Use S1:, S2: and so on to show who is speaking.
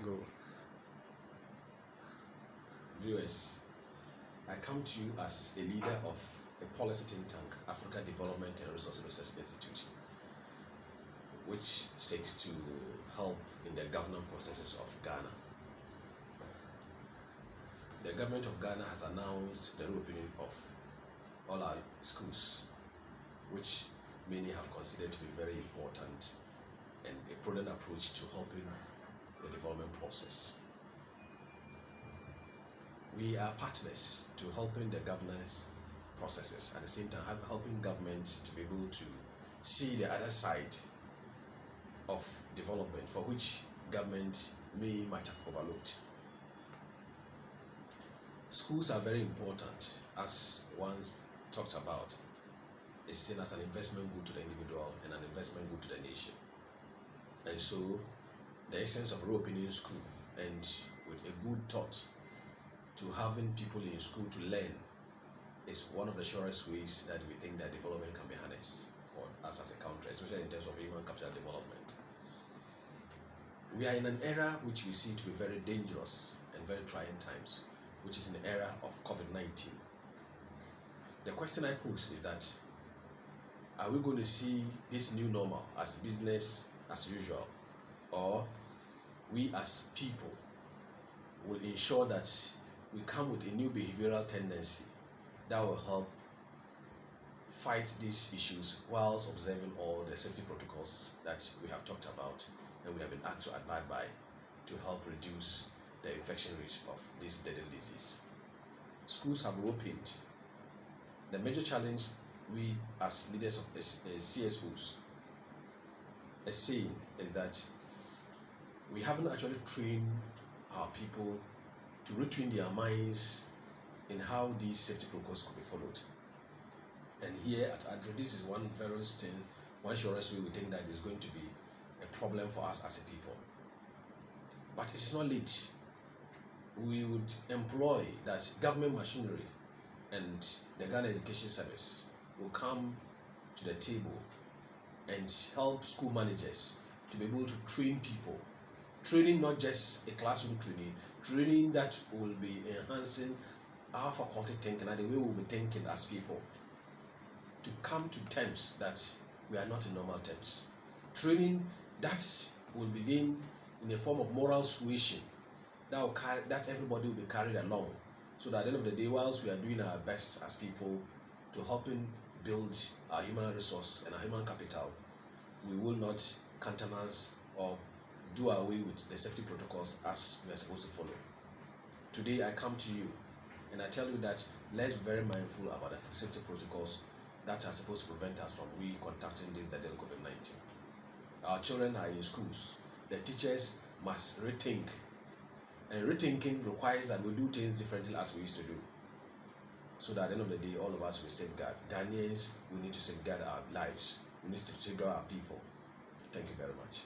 S1: Go.
S2: Viewers, I come to you as a leader of a policy think tank, Africa Development and Resource Research Institute, which seeks to help in the governance processes of Ghana. The government of Ghana has announced the reopening of all our schools, which many have considered to be very important and a prudent approach to helping the development process. We are partners to helping the governance processes, at the same time helping government to be able to see the other side of development for which government might have overlooked. Schools are very important, as one talks about. It's seen as an investment good to the individual and an investment good to the nation. And so the essence of reopening school, and with a good thought to having people in school to learn, is one of the surest ways that we think that development can be harnessed for us as a country, especially in terms of human capital development. We are in an era which we see to be very dangerous and very trying times, which is in the era of COVID-19. The question I pose is that, are we going to see this new normal as business as usual, or we as people will ensure that we come with a new behavioral tendency that will help fight these issues whilst observing all the safety protocols that we have talked about and we have been asked to abide by to help reduce the infection rate of this deadly disease. Schools have reopened. The major challenge we as leaders of CSOs are saying is that we haven't actually trained our people to retrain their minds in how these safety protocols could be followed. And here at ADRRI, this is one surest way we think that is going to be a problem for us as a people. But it's not late. We would employ that government machinery and the Ghana Education Service will come to the table and help school managers to be able to train people. Training not just a classroom training that will be enhancing our faculty thinking and the way we'll be thinking as people, to come to terms that we are not in normal terms. Training that will begin in a form of moral suasion that everybody will be carried along, so that at the end of the day, whilst we are doing our best as people to helping build our human resource and our human capital, we will not countenance or do away with the safety protocols as we are supposed to follow. Today I come to you and I tell you that let's be very mindful about the safety protocols that are supposed to prevent us from contacting this deadly COVID-19. Our children are in schools. The teachers must rethink. And rethinking requires that we do things differently as we used to do. So that at the end of the day, all of us will safeguard. Ghanaians, we need to safeguard our lives. We need to safeguard our people. Thank you very much.